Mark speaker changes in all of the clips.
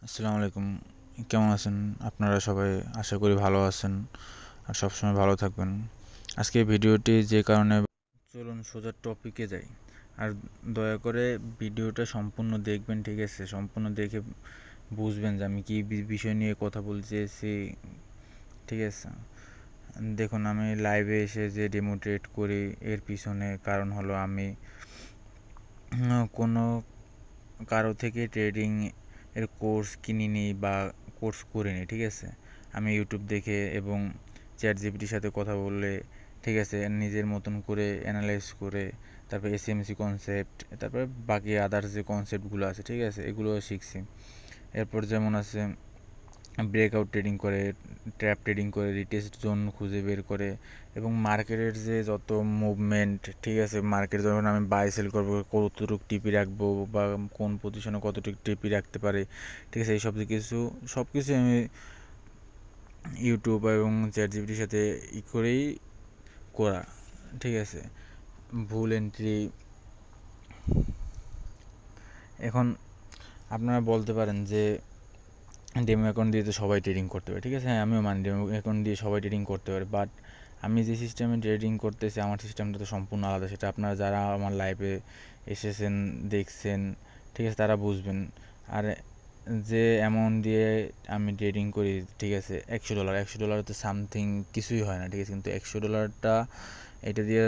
Speaker 1: আসসালামু আলাইকুম। কেমন আছেন আপনারা সবাই? আশা করি ভালো আছেন আর সবসময় ভালো থাকবেন। আজকে ভিডিওটি যে কারণে, চলুন সোজা টপিকে যাই। আর দয়া করে ভিডিওটা সম্পূর্ণ দেখবেন, ঠিক আছে? সম্পূর্ণ দেখে বুঝবেন যে আমি কি বিষয় নিয়ে কথা বলতে চেয়েছি, ঠিক আছে? দেখুন, আমি লাইভে এসে যে ডেমোট্রেট করি এর পিছনে কারণ হলো আমি কোনো কারো থেকে ট্রেডিং এর কোর্স কিনিনি বা কোর্স করিনি, ঠিক আছে? আমি ইউটিউব দেখে এবং চ্যাট জিপিটির সাথে কথা বললে, ঠিক আছে, নিজের মতন করে অ্যানালাইজ করে তারপর এসএমসি কনসেপ্ট, তারপরে বাকি আদার্স যে কনসেপ্টগুলো আছে, ঠিক আছে, এগুলো শিখছি। এরপর যেমন আছে ব্রেকআউট ট্রেডিং করে, ট্র্যাপ ট্রেডিং করে, রিটেস্ট জোন খুঁজে বের করে এবং মার্কেটের যে যত মুভমেন্ট, ঠিক আছে, মার্কেট যখন আমি বাই সেল করবো কতটুকু টিপি রাখবো বা কোন পজিশনে কতটুকু টিপি রাখতে পারে, ঠিক আছে, এই সব কিছু আমি ইউটিউব এবং চ্যাট জিপিটির সাথে করেই করা, ঠিক আছে। ভুল এন্ট্রি, এখন আপনারা বলতে পারেন যে ডেমো অ্যাকাউন্ট দিয়ে তো সবাই ট্রেডিং করতে পারে, ঠিক আছে, হ্যাঁ আমিও মানি ডেমো অ্যাকাউন্ট দিয়ে সবাই ট্রেডিং করতে পারে, বাট আমি যে সিস্টেমে ট্রেডিং করতেছি আমার সিস্টেমটা তো সম্পূর্ণ আলাদা। সেটা আপনারা যারা আমার লাইভে এসেছেন, দেখছেন, ঠিক আছে, তারা বুঝবেন। আর যে অ্যামাউন্ট দিয়ে আমি ট্রেডিং করি, ঠিক আছে, $100 তো সামথিং কিছুই হয় না, ঠিক আছে, কিন্তু $100টা এটা দিয়ে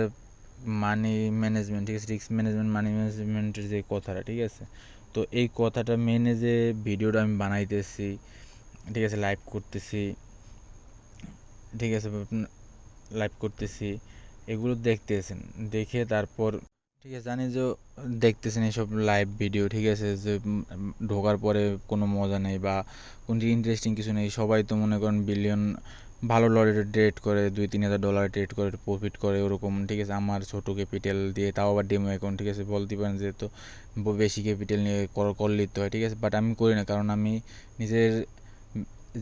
Speaker 1: মানি ম্যানেজমেন্ট, ঠিক আছে, রিস্ক ম্যানেজমেন্ট, মানি ম্যানেজমেন্টের যে কথাটা, ঠিক আছে, তো এই কথাটা মেনে যে ভিডিওটা আমি বানাইতেছি, ঠিক আছে, লাইভ করতেছি, ঠিক আছে, লাইভ করতেছি, এগুলো দেখতেছেন, দেখে তারপর, ঠিক আছে, জানি যে দেখতেছেন এইসব লাইভ ভিডিও, ঠিক আছে, যে ঢোকার পরে কোনো মজা নেই বা কোনো ইন্টারেস্টিং কিছু নেই। সবাই তো মনে করেন বিলিয়ন ভালো লরে ট্রেড করে, $2-3 হাজার ট্রেড করে প্রফিট করে ওরকম, ঠিক আছে, আমার ছোটো ক্যাপিটাল দিয়ে, তাও আবার ডেমো অ্যাকাউন্ট, ঠিক আছে, বলতে পারেন যে তো বেশি ক্যাপিটাল নিয়ে করলে তো হয়, ঠিক আছে, বাট আমি করি না, কারণ আমি নিজের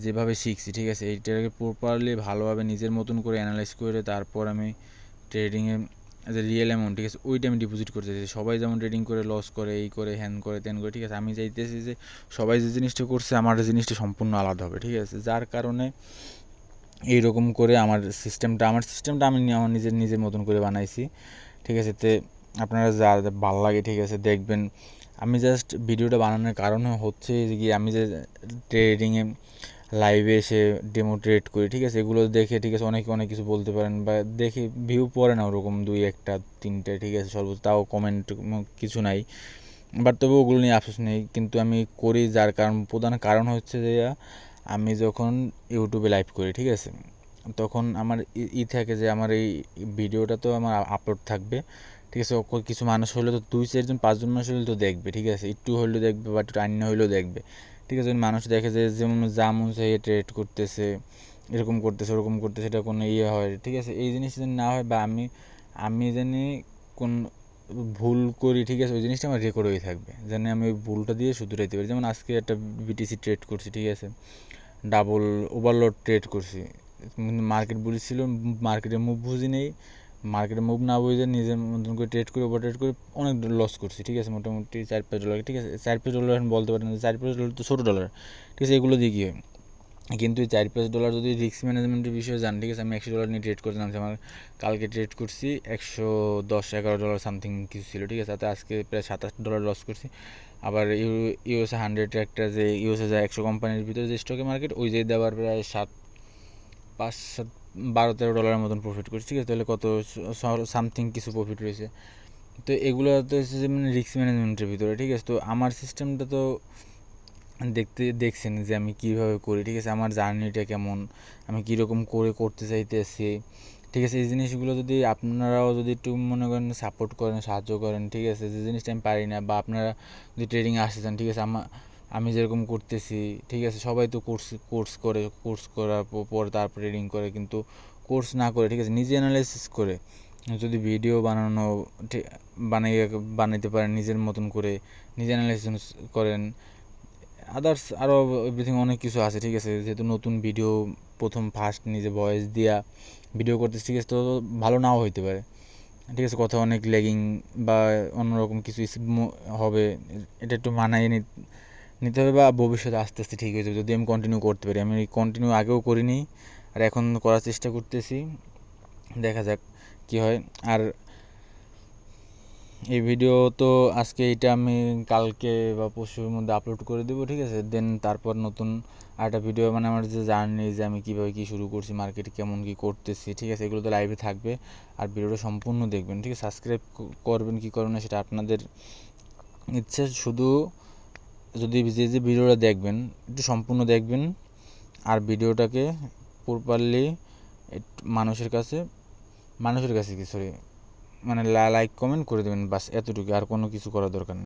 Speaker 1: যেভাবে শিখছি, ঠিক আছে, এইটাকে প্রপারলি ভালোভাবে নিজের মতন করে অ্যানালাইজ করে তারপর আমি ট্রেডিংয়ে যে রিয়েল অ্যামাউন্ট, ঠিক আছে, ওইটা আমি ডিপোজিট করতে চাইছি। সবাই যেমন ট্রেডিং করে লস করে, এই করে, হ্যান করে, ত্যান করে, ঠিক আছে, আমি চাইতেছি যে সবাই যে জিনিসটা করছে আমার জিনিসটা সম্পূর্ণ আলাদা হবে, ঠিক আছে, যার কারণে এইরকম করে আমার সিস্টেমটা আমি আমার নিজের মতন করে বানাইছি, ঠিক আছে। তে আপনারা যা ভালো লাগে, ঠিক আছে, দেখবেন। আমি জাস্ট ভিডিওটা বানানোর কারণ হচ্ছে যে কি আমি যে ট্রেডিংয়ে লাইভে এসে ডেমো ট্রেড করি, ঠিক আছে, এগুলো দেখে, ঠিক আছে, অনেকে অনেক কিছু বলতে পারেন বা দেখে ভিউ পড়ে না ওরকম 2-1-3টে, ঠিক আছে, সর্বোচ্চ, তাও কমেন্ট কিছু নাই, বাট তবে ওগুলো নিয়ে আফসোস নেই। কিন্তু আমি করি যার প্রধান কারণ হচ্ছে যে আমি যখন ইউটিউবে লাইভ করি, ঠিক আছে, তখন আমার থাকে যে আমার এই ভিডিওটা তো আমার আপলোড থাকবে, ঠিক আছে, কিছু মানুষ হলে তো 2-4-5 জন মানুষ হলে তো দেখবে, ঠিক আছে, একটু হলেও দেখবে বা একটু টাইম হলেও দেখবে, ঠিক আছে। মানুষ দেখে যে যেমন যা মন চাই ট্রেড করতেছে, এরকম করতেছে, ওরকম করতেছে, এটা কোনো হয়, ঠিক আছে, এই জিনিস যদি না হয় বা আমি আমি জানি কোন ভুল করি, ঠিক আছে, ওই জিনিসটা আমার রেকর্ড হয়ে থাকবে, যেন আমি ওই ভুলটা দিয়ে শুধরাইতে পারি। যেমন আজকে একটা বিটিসি ট্রেড করছি, ঠিক আছে, ডাবল ওভারলোড ট্রেড করছি, মার্কেট বুঝছিল, মার্কেটের মুভ বুঝি নেই, মার্কেটে মুভ না বুঝে নিজের মতন করে ট্রেড করে ওভার ট্রেড করে অনেক লস করছি, ঠিক আছে, মোটামুটি $4-5, ঠিক আছে, $4-5 এখন বলতে পারেন যে $4-5 তো ছোটো ডলার, ঠিক আছে, এগুলো দিয়ে কী হয়। কিন্তু $4-5 যদি রিস্ক ম্যানেজমেন্টের বিষয়ে জান, ঠিক আছে, আমি $100 নিয়ে ট্রেড করতে নামছি, আমার কালকে ট্রেড করছি $110-11 সামথিং কিছু ছিল, ঠিক আছে, তাতে আজকে প্রায় $27 লস করছি। আবার ইউএসএ 100 একটা যে ইউএসএ যা 100 কোম্পানির ভিতরে যে স্টকে মার্কেট, ওই যে দেওয়ার প্রায় 12-13 ডলারের মতন প্রফিট করছি, ঠিক আছে, তাহলে কত সামথিং কিছু প্রফিট রয়েছে। তো এগুলো তো হচ্ছে যে মানে রিস্ক ম্যানেজমেন্টের ভিতরে, ঠিক আছে, তো আমার সিস্টেমটা তো দেখছেন যে আমি কীভাবে করি, ঠিক আছে, আমার জার্নিটা কেমন, আমি কীরকম করে করতে চাইতেছি, ঠিক আছে, এই জিনিসগুলো যদি আপনারাও যদি একটু মনে করেন সাপোর্ট করেন, সাহায্য করেন, ঠিক আছে, যে জিনিসটা আমি পারি না বা আপনারা যদি ট্রেডিংয়ে আসতে চান, ঠিক আছে, আমি যেরকম করতেছি, ঠিক আছে, সবাই তো কোর্স করার পর তারপর ট্রেডিং করে, কিন্তু কোর্স না করে, ঠিক আছে, নিজে অ্যানালাইসিস করে যদি ভিডিও বানাইতে পারেন নিজের মতন করে, নিজে অ্যানালাইসিস করেন, আদার্স আরও এভরিথিং অনেক কিছু আছে, ঠিক আছে, যেহেতু নতুন ভিডিও প্রথম ফার্স্ট নিজে ভয়েস দিয়া ভিডিও করতেছি, ঠিক আছে, তো ভালো নাও হইতে পারে, ঠিক আছে, কথা অনেক ল্যাগিং বা অন্যরকম কিছু হবে, এটা একটু নিতে হবে, বা ভবিষ্যতে আস্তে আস্তে ঠিক হয়ে যাবে যদি আমি কন্টিনিউ করতে পারি। আমি কন্টিনিউ আগেও করিনি, আর এখন করার চেষ্টা করতেছি, দেখা যাক কী হয়। আর এই ভিডিও তো আজকে এইটা আমি কালকে বা পরশুর মধ্যে আপলোড করে দেবো, ঠিক আছে। দেন তারপর নতুন আরেকটা ভিডিও, মানে আমার যে জার্নি, যে আমি কীভাবে কী শুরু করছি, মার্কেটে কেমন কী করতেছি, ঠিক আছে, এগুলো তো লাইভে থাকবে। আর ভিডিওটা সম্পূর্ণ দেখবেন, ঠিক আছে। সাবস্ক্রাইব করবেন কি করবেন না সেটা আপনাদের ইচ্ছে, শুধু যদি যে ভিডিওটা দেখবেন একটু সম্পূর্ণ দেখবেন, আর ভিডিওটাকে প্রপারলি মানুষের কাছে কি সরি মানে লাইক কমেন্ট করে দেবেন, বাস এতটুকু, আর কোনো কিছু করার দরকার নেই।